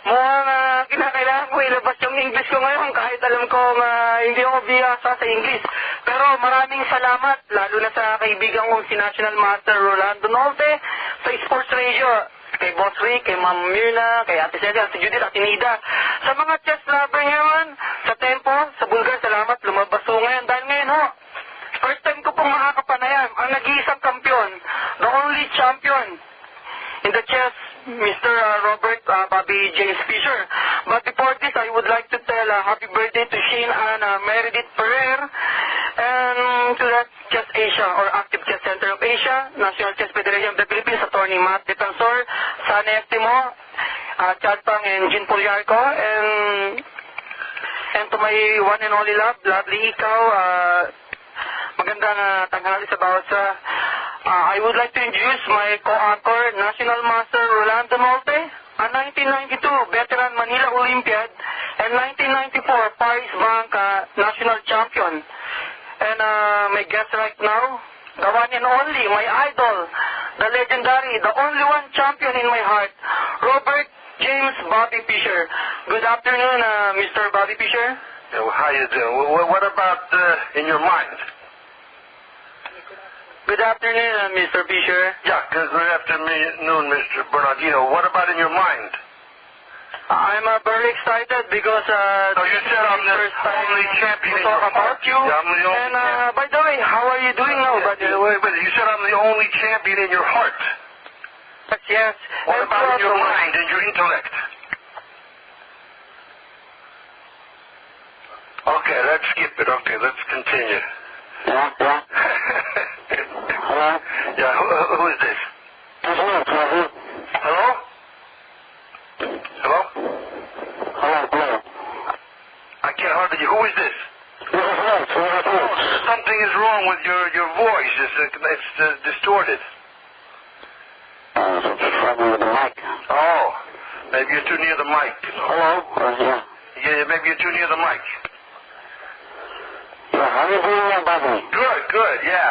Mukhang kinakailangan ko ilabas yung English ko ngayon kahit alam ko hindi ako biyasa sa English. Pero maraming salamat, lalo na sa kaibigan kong si National Master Rolando Nolte sa Sports Radio. Kay Boss Rick, kay Ma'am Mirna, kay Ate Celia, si Judith, Ate Nida. Sa mga chess lover ngayon, sa Tempo, sa Bulgar, salamat, lumabas ko ngayon. Dahil ngayon ho, first time ko pong makakapanayam, ang nag-iisang kampiyon, the only champion in the chess, Mr. Robert Bobby James Fisher. But before this, I would like to tell happy birthday to Shane and Meredith Ferrer, and to that Chess Asia, or Active Chess Center of Asia, National Chess Federation of the Philippines, Attorney Matt Defensor, Sana Estimo, Chad Pang, and Jean Poliarco, and to my one and only love, lovely ikaw, magandang tanghali sa bawat sa. I would like to introduce my co-author, National Master Rolando Nolte, a 1992 veteran Manila Olympiad, and 1994 Paris Bank National Champion. And my guest right now, the one and only, my idol, the legendary, the only one champion in my heart, Robert James Bobby Fisher. Good afternoon, Mr. Bobby Fisher. Yeah, well, how you doing? What about in your mind? Good afternoon, Mr. Fisher. Yeah, good afternoon, Mr. Bernardino. What about in your mind? I'm very excited because so you said I'm the only champion in your about heart. you. Yeah, I'm the only and by the way, how are you doing now, buddy? Wait, you said I'm the only champion in your heart. Yes. What about in your mind and your intellect? Okay, let's skip it. Okay, let's continue. Yeah. Hello? Yeah, who is this? Hello? Hello? Hello. I can't hardly hear. Who is this? Something is wrong with your voice. It's distorted. Problem with the mic. Oh, maybe you're too near the mic. Hello? Yeah, maybe you're too near the mic. Yeah, how are you doing now, Bobby? Good, yeah.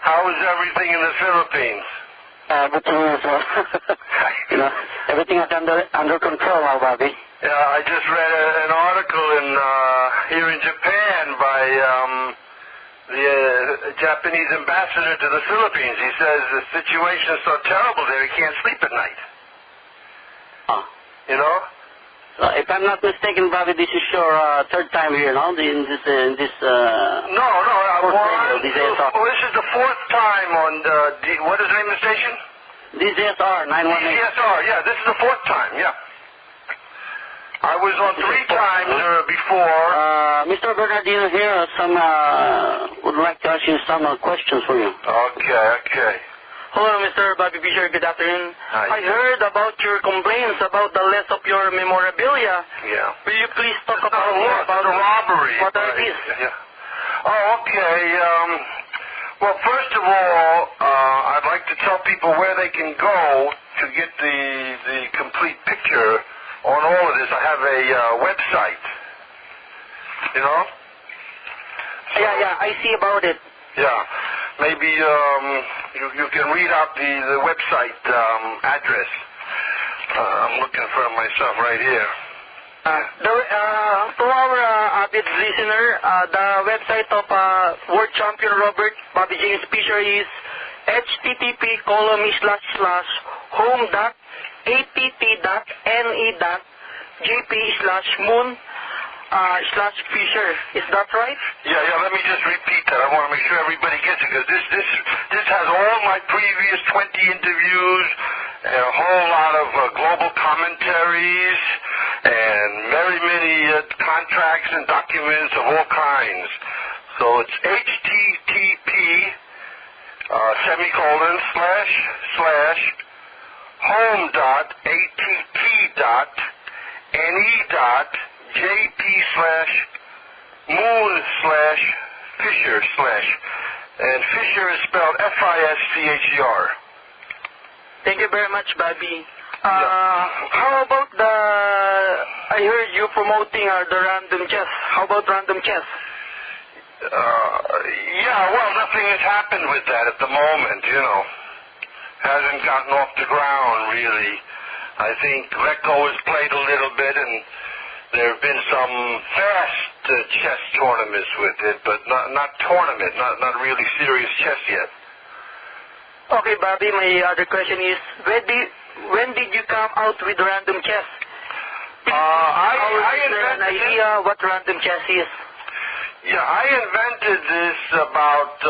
How is everything in the Philippines? Everything is, everything is under control now, Bobby. Yeah, I just read an article here in Japan by the Japanese ambassador to the Philippines. He says the situation is so terrible there he can't sleep at night. You know? If I'm not mistaken, Bobby, this is your third time here, no? No, this is the fourth time on what is the name of the station? DZSR 918. DZSR, yeah, this is the fourth time, yeah. I was on 3 times before. Mr. Bernardino here, would like to ask you some questions for you. Okay. Hello, Mr. Bobby Fisher. Good afternoon. Hi. I heard about your complaints about the loss of your memorabilia. Yeah. Will you please talk about the robbery? What are these? Yeah. Oh, okay. Well, first of all, I'd like to tell people where they can go to get the complete picture on all of this. I have a website. You know? Yeah, I see about it. Yeah. Maybe you can read out the website address. I'm looking for it myself right here. To our avid listener, the website of World Champion Robert Bobby James Fisher is http://home.app.ne.jp/moon/Fisher. Is that right? Yeah, let me just repeat that. I want to make sure everybody gets it, because this has all my previous 20 interviews and a whole lot of global commentaries and many contracts and documents of all kinds. So it's http://home.app.ne.jp/moon/Fisher/ and Fisher is spelled Fischer. Thank you very much, Bobby. How about I heard you promoting the random chess. How about random chess? Yeah, well, nothing has happened with that at the moment, you know. Hasn't gotten off the ground, really. I think Recto has played a little bit, and there have been some fast chess tournaments with it, but not tournament, not really serious chess yet. Okay, Bobby, my other question is, when did you come out with random chess? I invented an idea what random chess is. Yeah, I invented this about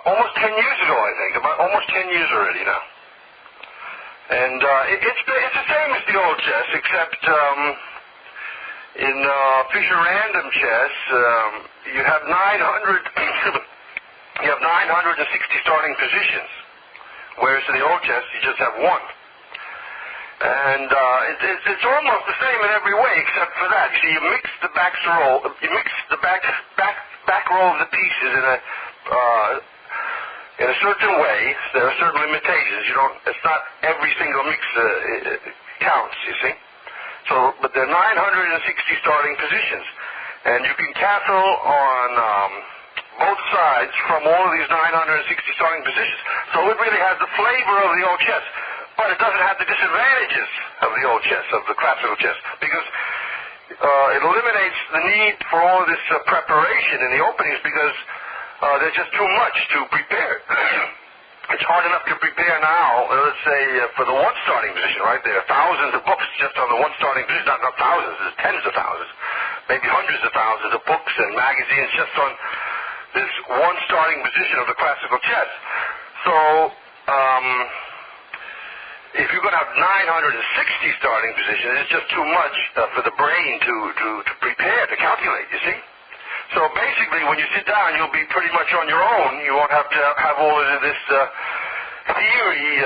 almost 10 years ago, I think. About almost 10 years already now. And it's the same as the old chess, except in Fisher Random Chess, you have 960 starting positions, whereas in the old chess you just have one. And it's almost the same in every way, except for that. You see, you mix the back row of the pieces in a certain way. There are certain limitations. It's not every single mix counts, you see. So, but there are 960 starting positions, and you can castle on both sides from all of these 960 starting positions. So it really has the flavor of the old chess, but it doesn't have the disadvantages of the old chess, of the classical chess, because it eliminates the need for all of this preparation in the openings, because there's just too much to prepare. It's hard enough to prepare now, let's say, for the one starting position, right? There are thousands of books just on the one starting position, not thousands, there's tens of thousands, maybe hundreds of thousands of books and magazines just on this one starting position of the classical chess. So, if you're going to have 960 starting positions, it's just too much for the brain to prepare, to calculate, you see? So basically, when you sit down, you'll be pretty much on your own. You won't have to have all of this theory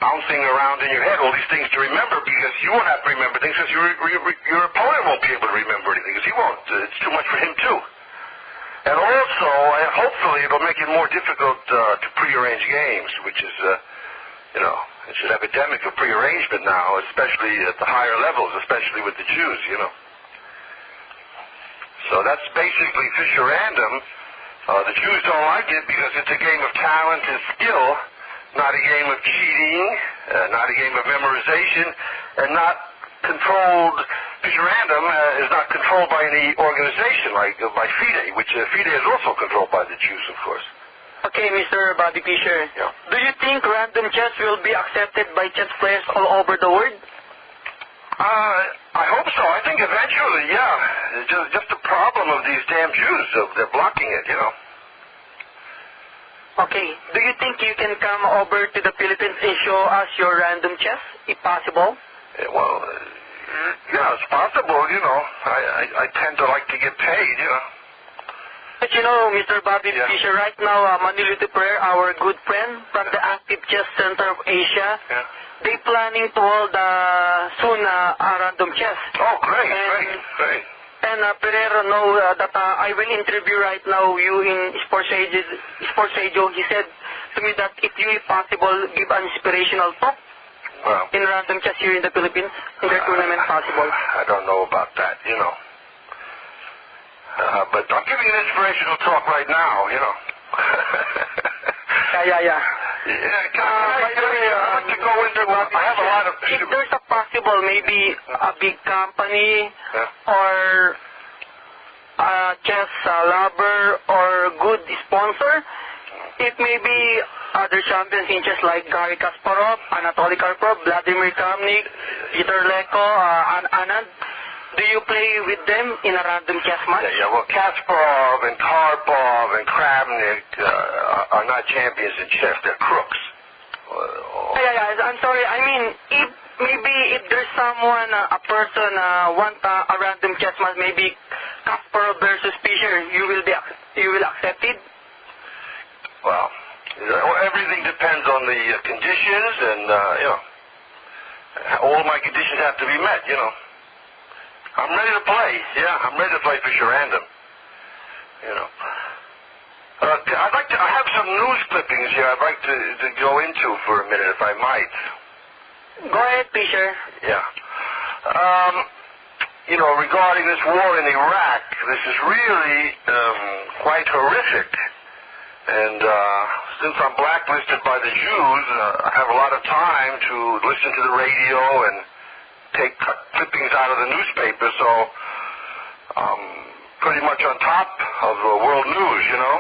bouncing around in your head, all these things to remember, because you won't have to remember things, because your opponent won't be able to remember anything, because he won't. It's too much for him, too. And also, hopefully, it'll make it more difficult to prearrange games, which is, it's an epidemic of prearrangement now, especially at the higher levels, especially with the Jews, So that's basically Fisher Random. The Jews don't like it because it's a game of talent and skill, not a game of cheating, not a game of memorization, and not controlled. Fisher Random is not controlled by any organization like by FIDE, which FIDE is also controlled by the Jews, of course. Okay, Mr. Bobby Fischer. Yeah. Do you think random chess will be accepted by chess players all over the world? I hope so. I think eventually, yeah. It's just the problem of these damn Jews. They're blocking it, Okay. Do you think you can come over to the Philippines and show us your random chess, if possible? Well, yeah, it's possible, I tend to like to get paid, But Mr. Bobby Fischer, right now, Manilito Prayer, our good friend from the Active Chess Center of Asia, they planning to hold soon a random chess. Oh, great. And Pereira know that I will interview right now you in Sports Radio. He said to me that if you, if possible, give an inspirational talk in random chess here in the Philippines, in their tournament possible. I don't know about that, but I'm giving an inspirational talk right now, Yeah. I'd like to go into, I have a lot of... If there's a possible, maybe a big company or a chess lover or good sponsor, if maybe other champions in chess like Garry Kasparov, Anatoly Karpov, Vladimir Kramnik, Peter Leko, Anand, do you play with them in a random chess match? Yeah, well, Kasparov and Karpov and Kramnik are not champions in chess. They're crooks. Yeah, I'm sorry. I mean, if there's someone, a person, want a random chess match, maybe Kasparov versus Fischer, you will accept it? Well, everything depends on the conditions, and all my conditions have to be met. I'm ready to play. Yeah, I'm ready to play Fisher Random. I have some news clippings here I'd like to go into for a minute, if I might. Go ahead, Fisher. Yeah. Regarding this war in Iraq, this is really quite horrific. And since I'm blacklisted by the Jews, I have a lot of time to listen to the radio and take clippings out of the newspaper, so I'm pretty much on top of world news, you know.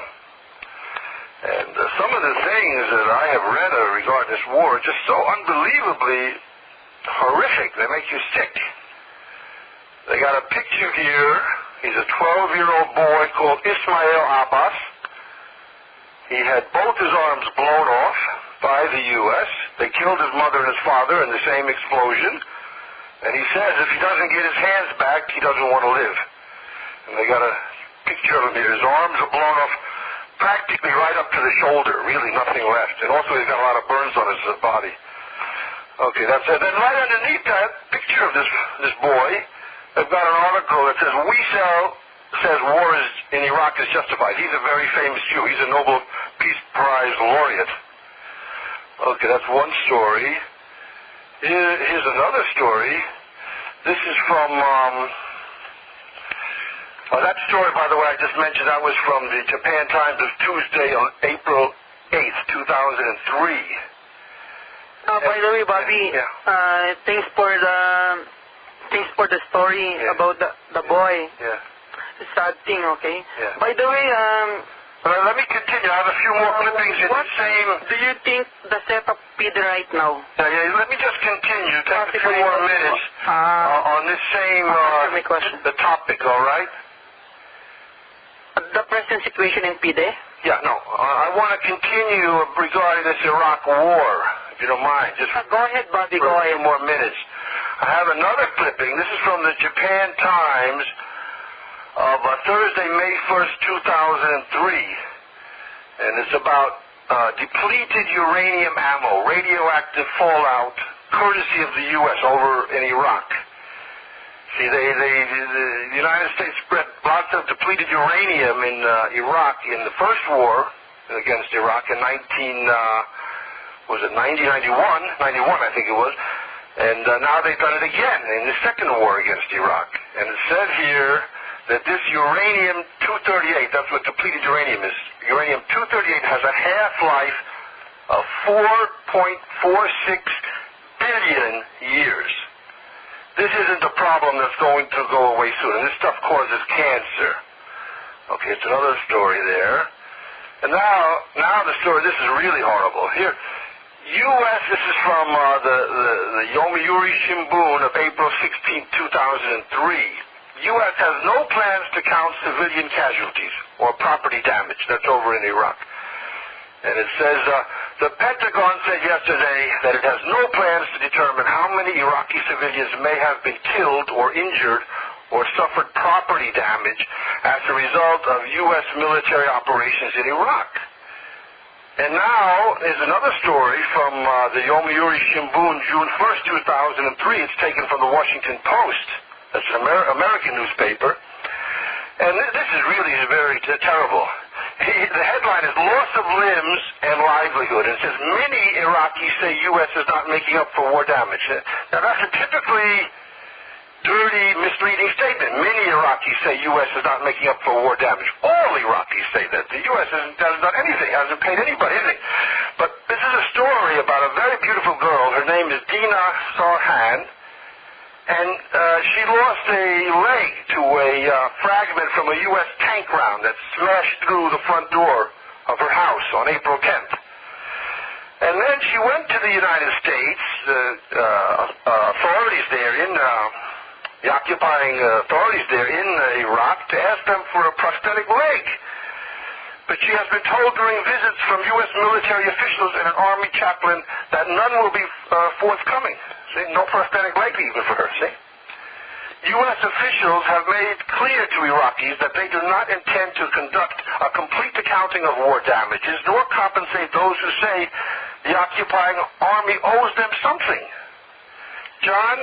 And some of the things that I have read regarding this war are just so unbelievably horrific. They make you sick. They got a picture here. He's a 12-year-old boy called Ismail Abbas. He had both his arms blown off by the U.S. They killed his mother and his father in the same explosion. And he says if he doesn't get his hands back, he doesn't want to live. And they got a picture of him here. His arms are blown off practically right up to the shoulder, really nothing left. And also he's got a lot of burns on his body. Okay, that's it. Then right underneath that picture of this boy, they've got an article that says, says war in Iraq is justified. He's a very famous Jew. He's a Nobel Peace Prize laureate. Okay, that's one story. Here's another story. This is from, that story, by the way, I just mentioned, that was from the Japan Times of Tuesday on April 8th, 2003. By the way, Bobby, thanks for the story about the boy. Yeah. Sad thing, okay? Yeah. By the way, let me continue. I have a few more clippings in the same... do you think the setup PIDE right now? Yeah, let me just continue. Take a few more minutes on this same... my question. The topic, all right? The present situation in PIDE? Yeah, no. I want to continue regarding this Iraq war, if you don't mind. Just go ahead, Bobby. For Go a few ahead. more minutes. I have another clipping. This is from the Japan Times of Thursday, May 1st, 2003. And it's about depleted uranium ammo, radioactive fallout, courtesy of the U.S. over in Iraq. See, the United States spread lots of depleted uranium in Iraq in the first war against Iraq in 91, I think it was. And now they've done it again in the second war against Iraq. And it said here that this uranium-238, that's what depleted uranium is, uranium-238 has a half-life of 4.46 billion years. This isn't a problem that's going to go away soon. And this stuff causes cancer. Okay, it's another story there. And now the story, this is really horrible. Here, U.S., this is from the Yomiuri Shimbun of April 16, 2003. U.S. has no plans to count civilian casualties or property damage. That's over in Iraq. And it says, the Pentagon said yesterday that it has no plans to determine how many Iraqi civilians may have been killed or injured or suffered property damage as a result of U.S. military operations in Iraq. And now is another story from the Yomiuri Shimbun, June 1st, 2003. It's taken from the Washington Post. That's an American newspaper. And this is really very terrible. The headline is Loss of Limbs and Livelihood. And it says, many Iraqis say U.S. is not making up for war damage. Now, that's a typically dirty, misleading statement. Many Iraqis say U.S. is not making up for war damage. All Iraqis say that. The U.S. hasn't done anything, hasn't paid anybody anything. But this is a story about a very beautiful girl. Her name is Dina Sarhan. And she lost a leg to a fragment from a U.S. tank round that smashed through the front door of her house on April 10th. And then she went to the United States, authorities there the occupying authorities there in Iraq to ask them for a prosthetic leg. But she has been told during visits from U.S. military officials and an Army chaplain that none will be forthcoming. See, no prosthetic leg even for her, see? U.S. officials have made clear to Iraqis that they do not intend to conduct a complete accounting of war damages, nor compensate those who say the occupying army owes them something. John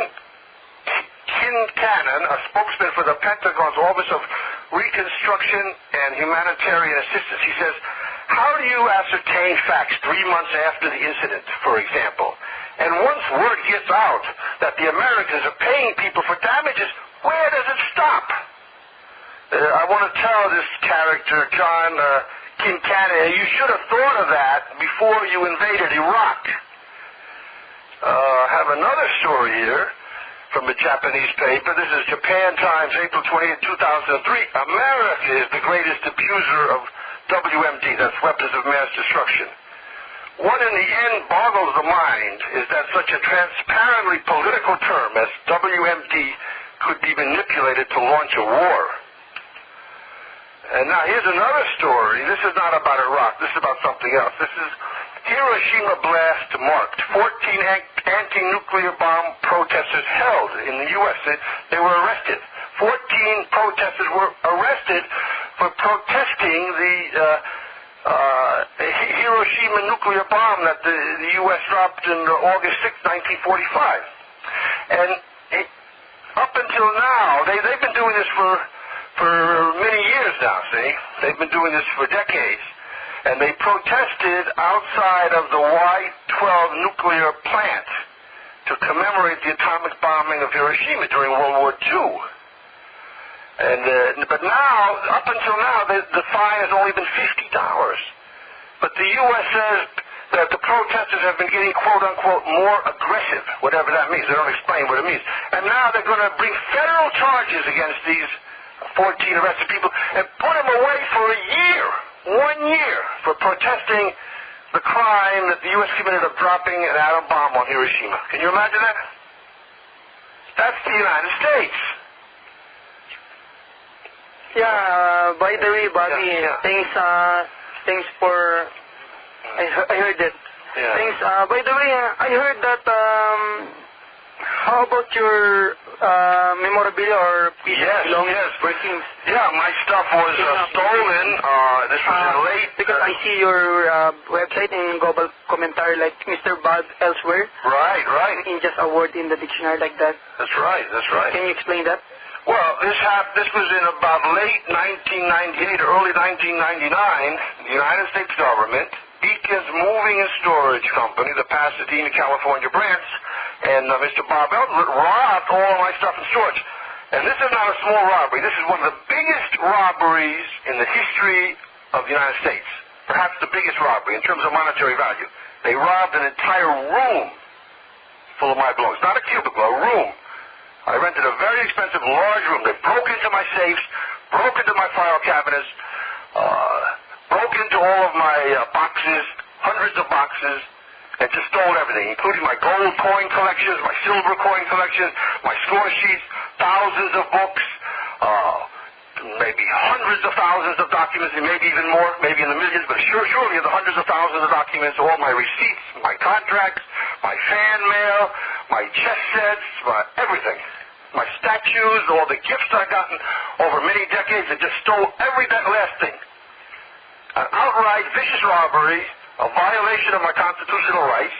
Kincannon, a spokesman for the Pentagon's Office of Reconstruction and Humanitarian Assistance, he says, how do you ascertain facts 3 months after the incident, for example? And once word gets out that the Americans are paying people for damages, where does it stop? I want to tell this character, John in Canada. You should have thought of that before you invaded Iraq. I have another story here from a Japanese paper. This is Japan Times, April 20th, 2003. America is the greatest abuser of WMD, that's weapons of mass destruction. What in the end boggles the mind is that such a transparently political term as WMD could be manipulated to launch a war. And now here's another story. This is not about Iraq. This is about something else. This is Hiroshima blast marked. 14 anti-nuclear bomb protesters held in the U.S. They were arrested. 14 protesters were arrested for protesting the Hiroshima nuclear bomb that the U.S. dropped on August 6, 1945. And up until now, they've been doing this for many years now, see? They've been doing this for decades. And they protested outside of the Y-12 nuclear plant to commemorate the atomic bombing of Hiroshima during World War II. But now, up until now, the fine has only been $50. But the U.S. says that the protesters have been getting, quote-unquote, more aggressive, whatever that means. They don't explain what it means. And now they're going to bring federal charges against these 14 arrested people and put them away for a year, 1 year, for protesting the crime that the U.S. committed of dropping an atom bomb on Hiroshima. Can you imagine that? That's the United States. Yeah, by the way, Bobby, Yeah. thanks for, I heard it. Yeah. Thanks, by the way, I heard that, how about your memorabilia or pieces Yes, belonging yes. working? Yeah, my stuff was stolen. This was in late. Because I see your website in Global Commentary, like Mr. Bob elsewhere. Right. In just a word in the dictionary like that. That's right. Can you explain that? Well, this was in about late 1998, early 1999. The United States government, Beacon's Moving and Storage Company, the Pasadena, California branch, and Mr. Bob Ellsworth robbed all of my stuff in storage. And this is not a small robbery. This is one of the biggest robberies in the history of the United States. Perhaps the biggest robbery in terms of monetary value. They robbed an entire room full of my belongings. Not a cubicle, a room. I rented a very expensive, large room. They broke into my safes, broke into my file cabinets, broke into all of my boxes, hundreds of boxes, and just stole everything, including my gold coin collections, my silver coin collections, my score sheets, thousands of books, maybe hundreds of thousands of documents, and maybe even more, maybe in the millions, but surely in the hundreds of thousands of documents, all my receipts, my contracts, my fan mail, my chess sets, everything. My statues, all the gifts I've gotten over many decades, and just stole every last thing. An outright vicious robbery, a violation of my constitutional rights,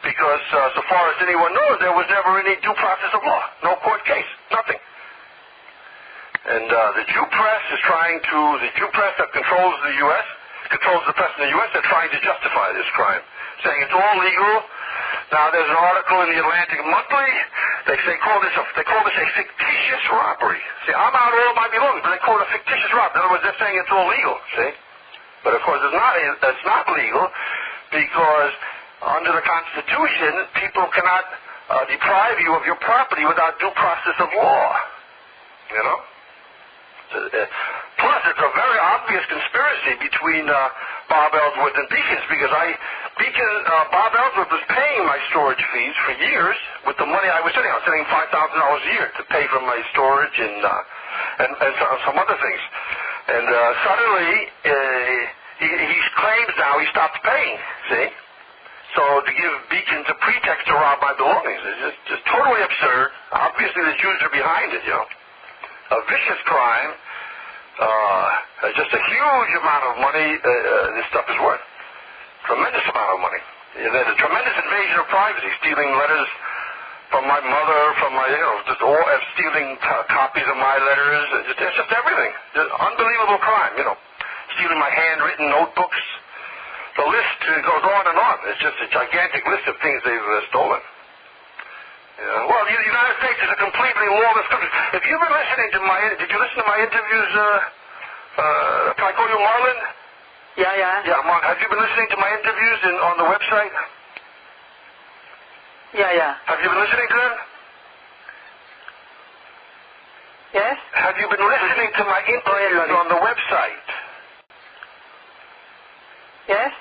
because so far as anyone knows, there was never any due process of law. No court case. Nothing. And the Jew press the Jew press that controls the press in the U.S., they're trying to justify this crime, saying it's all legal. Now there's an article in the Atlantic Monthly. They call this a fictitious robbery. See, I'm out all my belongings, but they call it a fictitious robbery. In other words, they're saying it's all legal. See, but of course it's not legal, because under the Constitution, people cannot deprive you of your property without due process of law. You know. Plus, it's a very obvious conspiracy between Bob Ellsworth and Beacons, because Bob Ellsworth was paying my storage fees for years with the money I was sending. I was sending $5,000 a year to pay for my storage and some other things. And suddenly, he claims now he stopped paying. See, so to give Beacons a pretext to rob my belongings is just totally absurd. Obviously, the Jews are behind it. You know, a vicious crime. Just a huge amount of money this stuff is worth. Tremendous amount of money. There's a tremendous invasion of privacy, stealing letters from my mother, stealing copies of my letters. It's just everything. Just unbelievable crime, you know. Stealing my handwritten notebooks. The list goes on and on. It's just a gigantic list of things they've stolen. Yeah. Well, the United States is a completely lawless country. If you've been listening to did you listen to my interviews, can I call you Marlon? Yeah, yeah. Yeah, Mark, have you been listening to my interviews on the website? Yeah, yeah. Have you been listening to them? Yes? Have you been listening to my interviews on the website? Yes?